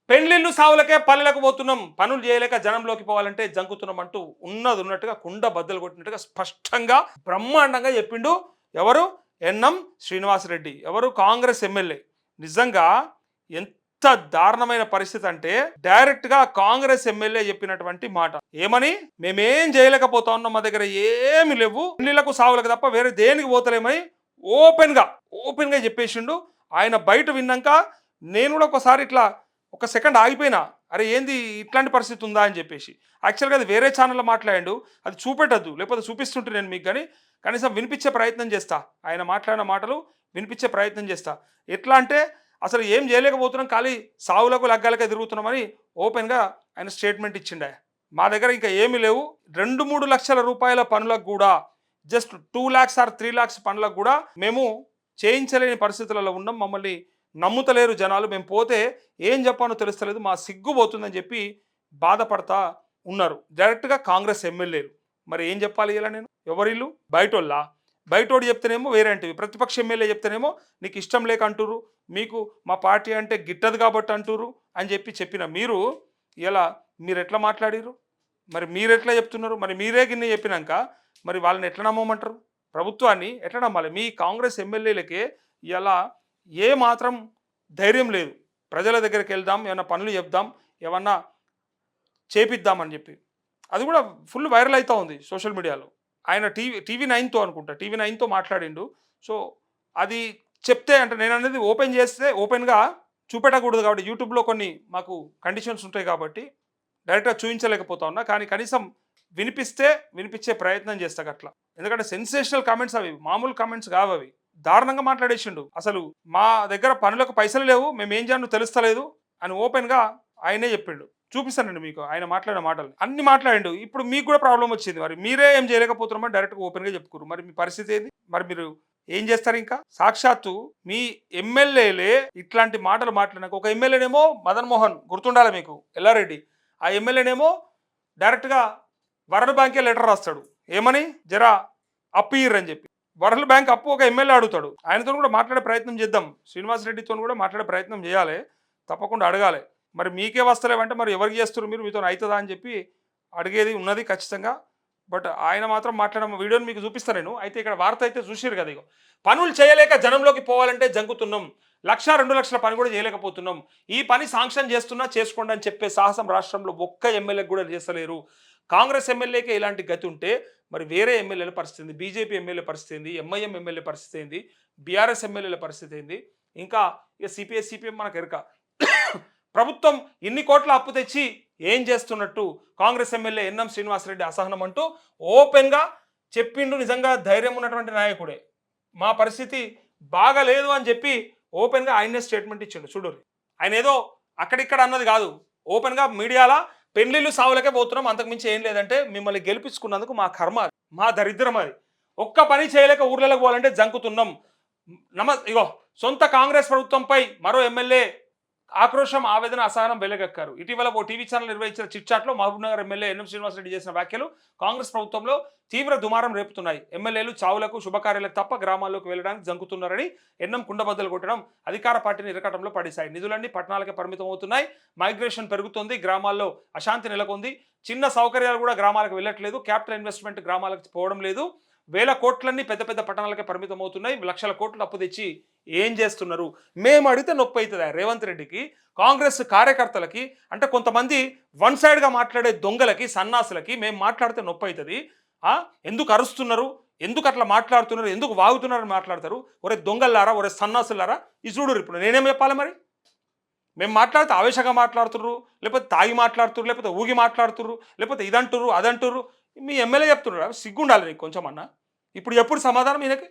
పెళ్లిళ్ళు సావులకే పల్లెలకు పోతున్నాం, పనులు చేయలేక జనంలోకి పోవాలంటే జంకుతున్నాం అంటూ ఉన్నది ఉన్నట్టుగా కుండ బద్దలు కొట్టినట్టుగా స్పష్టంగా బ్రహ్మాండంగా చెప్పిండు. ఎవరు? ఎన్ఎం శ్రీనివాసరెడ్డి. ఎవరు? కాంగ్రెస్ ఎమ్మెల్యే. నిజంగా ఎంత దారుణమైన పరిస్థితి అంటే డైరెక్ట్గా కాంగ్రెస్ ఎమ్మెల్యే చెప్పినటువంటి మాట ఏమని, మేమేం చేయలేకపోతా ఉన్నాం, మా దగ్గర ఏమి లేవు, పెళ్లిళ్లకు సావులకు తప్ప వేరే దేనికి పోతలేమని ఓపెన్గా చెప్పేసిండు. ఆయన బయట విన్నాక నేను కూడా ఒకసారి ఇట్లా ఒక సెకండ్ ఆగిపోయినా, అరే ఏంది ఇట్లాంటి పరిస్థితి ఉందా అని చెప్పేసి. యాక్చువల్గా అది వేరే ఛానల్లో మాట్లాడాడు, అది చూపెట్టద్దు, లేకపోతే చూపిస్తుంటే నేను మీకు కానీ కనీసం వినిపించే ప్రయత్నం చేస్తా. ఆయన మాట్లాడిన మాటలు వినిపించే ప్రయత్నం చేస్తా. ఎట్లా అంటే అసలు ఏం చేయలేకపోతున్నాం, ఖాళీ సావులకు లగ్గాలకే తిరుగుతున్నామని ఓపెన్గా ఆయన స్టేట్మెంట్ ఇచ్చిండే. మా దగ్గర ఇంకా ఏమీ లేవు, 2-3 లక్షల రూపాయల పనులకు కూడా, జస్ట్ 2 lakhs ఆర్ 3 lakhs పనులకు కూడా మేము చేయించలేని పరిస్థితులలో ఉన్నాం, మమ్మల్ని నమ్ముతలేరు జనాలు, మేము పోతే ఏం చెప్పానో తెలుస్తలేదు, మా సిగ్గు పోతుందని చెప్పి బాధపడతా ఉన్నారు డైరెక్ట్గా కాంగ్రెస్ ఎమ్మెల్యేలు. మరి ఏం చెప్పాలి ఇలా నేను? ఎవరిల్లు? బయటోళ్ళ? బయటోడు చెప్తేనేమో వేరేంటివి, ప్రతిపక్ష ఎమ్మెల్యే చెప్తేనేమో నీకు ఇష్టం లేక అంటురు, మీకు మా పార్టీ అంటే గిట్టదు కాబట్టి అంటురు అని చెప్పిన మీరు ఇలా మీరు ఎట్లా మాట్లాడిరు? మరి మీరు ఎట్లా చెప్తున్నారు? మరి మీరే గిన్నె చెప్పినాక మరి వాళ్ళని ఎట్లా నమ్మమంటారు? ప్రభుత్వాన్ని ఎట్లా నమ్మాలి? మీ కాంగ్రెస్ ఎమ్మెల్యేలకే ఇలా ఏ మాత్రం ధైర్యం లేదు, ప్రజల దగ్గరికి వెళ్దాం, ఏమన్నా పనులు చెప్దాం, ఏమన్నా చేపిద్దామని చెప్పి. అది కూడా ఫుల్ వైరల్ అవుతూ ఉంది సోషల్ మీడియాలో. ఆయన టీవీ 9తో అనుకుంటా, టీవీ 9తో మాట్లాడిండు. సో అది చెప్తే అంటే నేను అనేది ఓపెన్ చేస్తే ఓపెన్గా చూపెట్టకూడదు కాబట్టి, యూట్యూబ్లో కొన్ని మాకు కండిషన్స్ ఉంటాయి కాబట్టి డైరెక్ట్గా చూపించలేకపోతా ఉన్నా, కానీ కనీసం వినిపించే ప్రయత్నం చేస్తా అట్లా. ఎందుకంటే సెన్సేషనల్ కామెంట్స్ అవి, మామూలు కామెంట్స్ కావు అవి. దారుణంగా మాట్లాడేసిండు. అసలు మా దగ్గర పనులకు పైసలు లేవు, మేము ఏం చేయాలో తెలుస్తలేదు అని ఓపెన్గా ఆయనే చెప్పిండు. చూపిస్తానండి మీకు ఆయన మాట్లాడిన మాటలు, అన్ని మాట్లాడిండు. ఇప్పుడు మీకు కూడా ప్రాబ్లం వచ్చింది, మరి మీరే ఏం చేయలేకపోతున్నామని డైరెక్ట్గా ఓపెన్గా చెప్పుకోరు. మరి మీ పరిస్థితి ఏంది? మరి మీరు ఏం చేస్తారు? ఇంకా సాక్షాత్తు మీ ఎమ్మెల్యేలే ఇట్లాంటి మాటలు మాట్లాడినాక, ఒక ఎమ్మెల్యేనేమో మదన్ మోహన్, గుర్తుండాలి మీకు, ఎల్లారెడ్డి, ఆ ఎమ్మెల్యేనేమో డైరెక్ట్గా వరల్డ్ బ్యాంకే లెటర్ రాస్తాడు, ఏమని, జరా అప్పు ఇయ్యరని చెప్పి. వరల్డ్ బ్యాంక్ అప్పు ఒక ఎమ్మెల్యే అడుగుతాడు. ఆయనతో కూడా మాట్లాడే ప్రయత్నం చేద్దాం, శ్రీనివాసరెడ్డితో కూడా మాట్లాడే ప్రయత్నం చేయాలి, తప్పకుండా అడగాలి. మరి మీకే వస్తలేవంటే మరి ఎవరికి చేస్తారు మీరు, మీతో అవుతుందా అని చెప్పి అడిగేది ఉన్నది ఖచ్చితంగా. బట్ ఆయన మాత్రం మాట్లాడిన వీడియోని మీకు చూపిస్తాను నేను. అయితే ఇక్కడ వార్త అయితే చూసారు కదా, ఇగో పనులు చేయలేక జనంలోకి పోవాలంటే జంకుతున్నాం, 1-2 లక్షల పని కూడా చేయలేకపోతున్నాం, ఈ పని శాంక్షన్ చేస్తున్నా చేసుకోండి అని చెప్పే సాహసం రాష్ట్రంలో ఒక్క ఎమ్మెల్యేకి కూడా చేస్తలేరు. కాంగ్రెస్ ఎమ్మెల్యేకే ఇలాంటి గతి ఉంటే మరి వేరే ఎమ్మెల్యేల పరిస్థితి ఏంది? బీజేపీ ఎమ్మెల్యే పరిస్థితి ఏంది? ఎంఐఎం ఎమ్మెల్యే పరిస్థితి ఏంది? బీఆర్ఎస్ ఎమ్మెల్యేల పరిస్థితి ఏంది? ఇంకా ఇక సిపిఎం మనకు ఎరక. ప్రభుత్వం ఇన్ని కోట్ల అప్పు తెచ్చి ఏం చేస్తున్నట్టు కాంగ్రెస్ ఎమ్మెల్యే ఎన్ఎం శ్రీనివాసరెడ్డి అసహనం అంటూ ఓపెన్గా చెప్పిండు. నిజంగా ధైర్యం ఉన్నటువంటి నాయకుడే. మా పరిస్థితి బాగలేదు అని చెప్పి ఓపెన్గా ఆయనే స్టేట్మెంట్ ఇచ్చిండు. చూడరు, ఆయన ఏదో అక్కడిక్కడ అన్నది కాదు, ఓపెన్గా మీడియాలో పెళ్లిళ్ళు సావులకే పోతున్నాం, అంతకుమించి ఏం లేదంటే మిమ్మల్ని గెలిపించుకున్నందుకు మా కర్మ, మా దరిద్రం అది, ఒక్క పని చేయలేక ఊర్లకు పోవాలంటే జంకుతున్నాం. ఇగో సొంత కాంగ్రెస్ ప్రభుత్వంపై మరో ఎమ్మెల్యే ఆక్రోశం, ఆవేదన, అసహనం వెలగక్కారు. ఇటీవల ఓ టీవీ ఛానల్ నిర్వహించిన చిట్చాట్లో మహబూబ్నగర్ ఎమ్మెల్యే ఎన్ఎం శ్రీనివాసరెడ్డి చేసిన వ్యాఖ్యలు కాంగ్రెస్ ప్రభుత్వంలో తీవ్ర దుమారం రేపుతున్నాయి. ఎమ్మెల్యేలు చావులకు శుభకార్యాలకు తప్ప గ్రామాల్లోకి వెళ్ళడానికి జంకుతున్నారని ఎన్ఎం కుండబద్దలు కొట్టడం అధికార పార్టీని ఇరకటంలో పడేశాయి. నిధులన్నీ పట్టణాలకే పరిమితం అవుతున్నాయి, మైగ్రేషన్ పెరుగుతోంది, గ్రామాల్లో అశాంతి నెలకొంది, చిన్న సౌకర్యాలు కూడా గ్రామాలకు వెళ్ళట్లేదు, క్యాపిటల్ ఇన్వెస్ట్మెంట్ గ్రామాలకు పోవడం లేదు, వేల కోట్లన్నీ పెద్ద పెద్ద పట్టణాలకే పరిమితం అవుతున్నాయి, లక్షల కోట్లు అప్పు తెచ్చి ఏం చేస్తున్నారు? మేము అడిగితే నొప్పి అవుతుంది రేవంత్ రెడ్డికి, కాంగ్రెస్ కార్యకర్తలకి, అంటే కొంతమంది వన్ సైడ్గా మాట్లాడే దొంగలకి, సన్నాసులకి మేము మాట్లాడితే నొప్పి అవుతుంది. ఎందుకు అరుస్తున్నారు, ఎందుకు అట్లా మాట్లాడుతున్నారు, ఎందుకు వాగుతున్నారని మాట్లాడతారు. ఒరే దొంగల్లారా, ఒరే సన్నాసులారా, ఇది చూడరు. ఇప్పుడు నేనేం చెప్పాలి మరి? మేము మాట్లాడితే ఆవేశంగా మాట్లాడుతుర్రు, లేకపోతే తాగి మాట్లాడుతుర్రు, లేకపోతే ఊగి మాట్లాడుతుర్రు, లేకపోతే ఇదంటుర్రు అదంటుర్రు. మీ ఎమ్మెల్యే చెప్తున్నారు, సిగ్గుండాలి నీకు కొంచెం అన్న. ఇప్పుడు ఎప్పుడు సమాధానం ఈయనకి?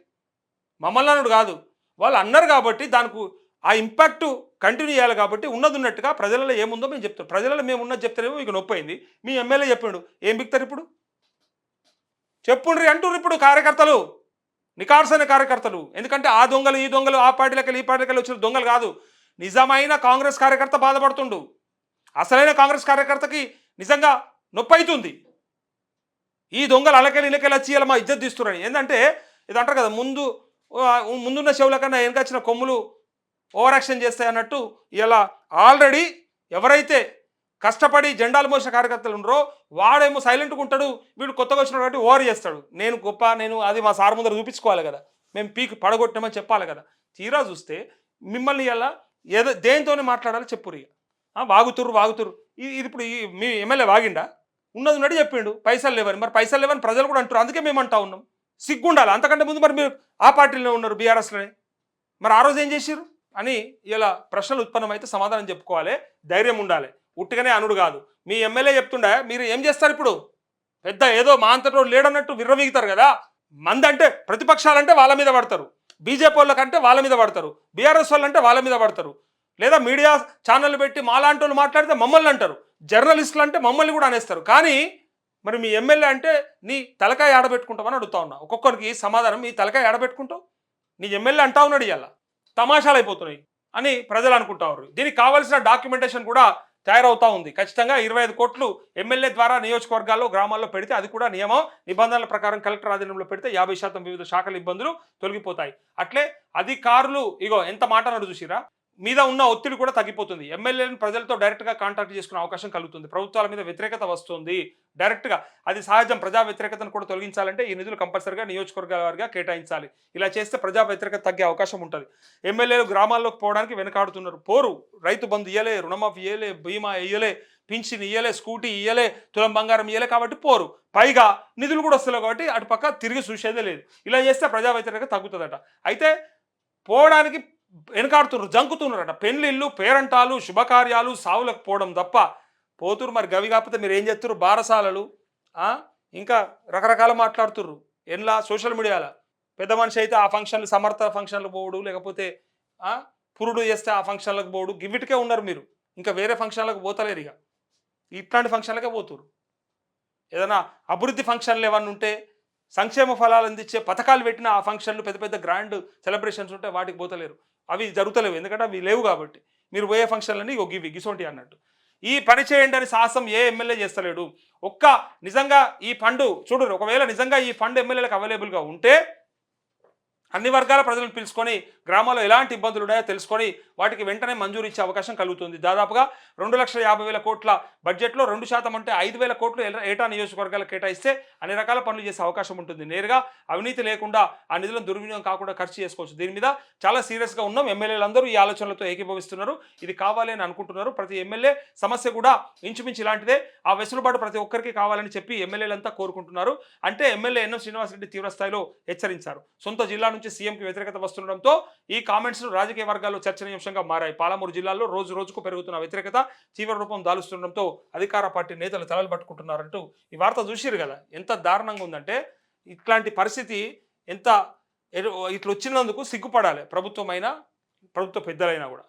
మమ్మల్ని అన్నాడు కాదు, వాళ్ళు అన్నారు కాబట్టి దానికి ఆ ఇంపాక్ట్ కంటిన్యూ చేయాలి కాబట్టి ఉన్నది ఉన్నట్టుగా ప్రజలలో ఏముందో మేము చెప్తాం. ప్రజలలో మేము ఉన్నది చెప్తారేమో మీకు నొప్పి అయింది. మీ ఎమ్మెల్యే చెప్పాడు, ఏం బిక్తారు ఇప్పుడు? చెప్పుండ్రి అంటుర్రు ఇప్పుడు కార్యకర్తలు, నికార్సైన కార్యకర్తలు. ఎందుకంటే ఆ దొంగలు ఈ దొంగలు, ఆ పార్టీలకి ఈ పార్టీలకి వచ్చిన దొంగలు కాదు, నిజమైన కాంగ్రెస్ కార్యకర్త బాధపడుతుండు. అసలైన కాంగ్రెస్ కార్యకర్తకి నిజంగా నొప్పి అవుతుంది. ఈ దొంగలు అలకెళ్ళి ఇలకెళ్ళి వచ్చి ఇలా మా ఇజ్జత్ తీస్తున్నారని. ఏంటంటే ఇది అంటారు కదా, ముందున్న చెవుల కన్నా వెనకొచ్చిన కొమ్ములు ఓవర్ యాక్షన్ చేస్తాయి అన్నట్టు ఇలా ఆల్రెడీ ఎవరైతే కష్టపడి జెండాలు మోసిన కార్యకర్తలు ఉన్నారో వాడేమో సైలెంట్గా ఉంటాడు, వీడు కొత్తగా వచ్చిన కాబట్టి ఓవర్ చేస్తాడు. నేను గొప్ప, నేను అది మా సార్ ముందర చూపించుకోవాలి కదా, మేము పీక్ పడగొట్టామని చెప్పాలి కదా. తీరా చూస్తే మిమ్మల్ని ఇలా ఏదో దేనితోనే మాట్లాడాలి చెప్పురు. ఇక వాగుతురు ఇది ఇప్పుడు మీ ఎమ్మెల్యే వాగిండా? ఉన్నది ఉన్నట్టు చెప్పిండు పైసలు లేవని. మరి పైసలు లేవని ప్రజలు కూడా అంటారు, అందుకే మేము అంటా ఉన్నాం. సిగ్గుండాలి. అంతకంటే ముందు మరి మీరు ఆ పార్టీలో ఉన్నారు, బీఆర్ఎస్లోనే. మరి ఆ రోజు ఏం చేసిర్రు అని ఇలా ప్రశ్నలు ఉత్పన్నమైతే సమాధానం చెప్పుకోవాలి, ధైర్యం ఉండాలి. ఉట్టిగానే అనుడు కాదు. మీ ఎమ్మెల్యే చెప్తుండే మీరు ఏం చేస్తారు ఇప్పుడు? పెద్ద ఏదో మా అంతటో లేడన్నట్టు విర్రవీగుతారు కదా. మందంటే ప్రతిపక్షాలంటే వాళ్ళ మీద పడతారు, బీజేపీ వాళ్ళకంటే వాళ్ళ మీద పడతారు, బీఆర్ఎస్ వాళ్ళంటే వాళ్ళ మీద పడతారు, లేదా మీడియా ఛానళ్ళు పెట్టి మాలాంటి వాళ్ళు మాట్లాడితే మమ్మల్ని అంటారు, జర్నలిస్టులు అంటే మమ్మల్ని కూడా అనేస్తారు. కానీ మరి మీ ఎమ్మెల్యే అంటే నీ తలకాయ ఆడబెట్టుకుంటామని అడుగుతా ఉన్నా. ఒక్కొక్కరికి సమాధానం మీ తలకాయ ఆడబెట్టుకుంటావు, నీ ఎమ్మెల్యే అంటా ఉన్నాడు ఇవాళ తమాషాలు అయిపోతున్నాయి అని ప్రజలు అనుకుంటా ఉన్నారు. దీనికి కావాల్సిన డాక్యుమెంటేషన్ కూడా తయారవుతా ఉంది. ఖచ్చితంగా 25 కోట్లు ఎమ్మెల్యే ద్వారా నియోజకవర్గాల్లో గ్రామాల్లో పెడితే అది కూడా నియమ నిబంధనల ప్రకారం కలెక్టర్ ఆధీనంలో పెడితే 50% వివిధ శాఖల ఇబ్బందులు తొలగిపోతాయి. అట్లే అధికారులు ఇగో ఎంత మాట అన్నాడు చూసిరా, మీద ఉన్న ఒత్తిడి కూడా తగ్గిపోతుంది. ఎమ్మెల్యేలను ప్రజలతో డైరెక్ట్గా కాంటాక్ట్ చేసుకునే అవకాశం కలుగుతుంది. ప్రభుత్వాల మీద వ్యతిరేకత వస్తుంది డైరెక్ట్గా, అది సహజం. ప్రజా వ్యతిరేకతను కూడా తొలగించాలంటే ఈ నిధులు కంపల్సరిగా నియోజకవర్గాల వారిగా కేటాయించాలి. ఇలా చేస్తే ప్రజా వ్యతిరేకత తగ్గే అవకాశం ఉంటుంది. ఎమ్మెల్యేలు గ్రామాల్లోకి పోవడానికి వెనకాడుతున్నారు. పోరు, రైతు బంధు ఇయ్యలే, రుణమాఫీ ఇయ్యలే, బీమా ఇయ్యలే, పింఛన్ ఇయ్యలే, స్కూటీ ఇయ్యలే, తులం బంగారం ఇయ్యలే, కాబట్టి పోరు. పైగా నిధులు కూడా వస్తలేవు కాబట్టి అటు పక్క తిరిగి చూసేదే లేదు. ఇలా చేస్తే ప్రజా వ్యతిరేకత తగ్గుతుందట. అయితే పోవడానికి వెనకాడుతున్నారు, జంకుతున్నారట. పెళ్లిళ్ళు, పేరంటాలు, శుభకార్యాలు, సావులకు పోవడం తప్ప పోతురు. మరి గవి కాకపోతే మీరు ఏం చేస్తున్నారు? బారసాలలు, ఇంకా రకరకాల మాట్లాడుతుర్రు ఎన్లా సోషల్ మీడియాలో. పెద్ద మనిషి అయితే ఆ ఫంక్షన్లు, సమర్థ ఫంక్షన్లు పోవడు, లేకపోతే పురుడు చేస్తే ఆ ఫంక్షన్లకు పోవడు, గివిటికే ఉన్నారు మీరు. ఇంకా వేరే ఫంక్షన్లకు పోతలేరు. ఇక ఇట్లాంటి ఫంక్షన్లకే పోతురు. ఏదైనా అభివృద్ధి ఫంక్షన్లు ఏమన్నా ఉంటే, సంక్షేమ ఫలాలు అందించే పథకాలు పెట్టిన ఆ ఫంక్షన్లు, పెద్ద పెద్ద గ్రాండ్ సెలబ్రేషన్స్ ఉంటే వాటికి పోతలేరు. అవి జరుగుతలేవు, ఎందుకంటే అవి లేవు కాబట్టి. మీరు పోయే ఫంక్షన్లన్నీ గిసోంటి అన్నట్టు. ఈ పని చేయండి అని సాహసం ఏ ఎమ్మెల్యే చేస్తలేడు. నిజంగా ఈ ఫండ్ చూడరు, ఒకవేళ నిజంగా ఈ ఫండ్ ఎమ్మెల్యేలకు అవైలబుల్గా ఉంటే అన్ని వర్గాల ప్రజలను పిలుచుకొని గ్రామాల్లో ఎలాంటి ఇబ్బందులు ఉన్నాయో తెలుసుకొని వాటికి వెంటనే మంజూరు ఇచ్చే అవకాశం కలుగుతుంది. దాదాపుగా 2,50,000 కోట్ల బడ్జెట్లో 2% అంటే 5,000 కోట్లు ఏటా నియోజకవర్గాలకు కేటాయిస్తే అన్ని రకాల పనులు చేసే అవకాశం ఉంటుంది. నేరుగా అవినీతి లేకుండా ఆ నిధులను దుర్వినియోగం కాకుండా ఖర్చు చేసుకోవచ్చు. దీని మీద చాలా సీరియస్గా ఉన్నాం. ఎమ్మెల్యేలందరూ ఈ ఆలోచనలతో ఏకీభవిస్తున్నారు. ఇది కావాలి అని అనుకుంటున్నారు. ప్రతి ఎమ్మెల్యే సమస్య కూడా ఇంచుమించు ఇలాంటిదే. ఆ వెసులుబాటు ప్రతి ఒక్కరికి కావాలని చెప్పి ఎమ్మెల్యేలంతా కోరుకుంటున్నారు. అంటే ఎమ్మెల్యే ఎన్ఎం శ్రీనివాసరెడ్డి తీవ్రస్థాయిలో హెచ్చరించారు. సొంత జిల్లా నుంచి సీఎంకి వ్యతిరేకత వస్తుండడంతో ఈ కామెంట్స్ రాజకీయ వర్గాల్లో చర్చనీయాంశంగా మారాయి. పాలమూరు జిల్లాలో రోజు రోజుకు పెరుగుతున్న వ్యతిరేకత తీవ్ర రూపం దాలుస్తుండడంతో అధికార పార్టీ నేతలు తలలు పట్టుకుంటున్నారంటూ ఈ వార్త చూసిరు కదా. ఎంత దారుణంగా ఉందంటే, ఇట్లాంటి పరిస్థితి ఇట్లా వచ్చినందుకు సిగ్గుపడాలి ప్రభుత్వమైనా, ప్రభుత్వ పెద్దలైనా కూడా.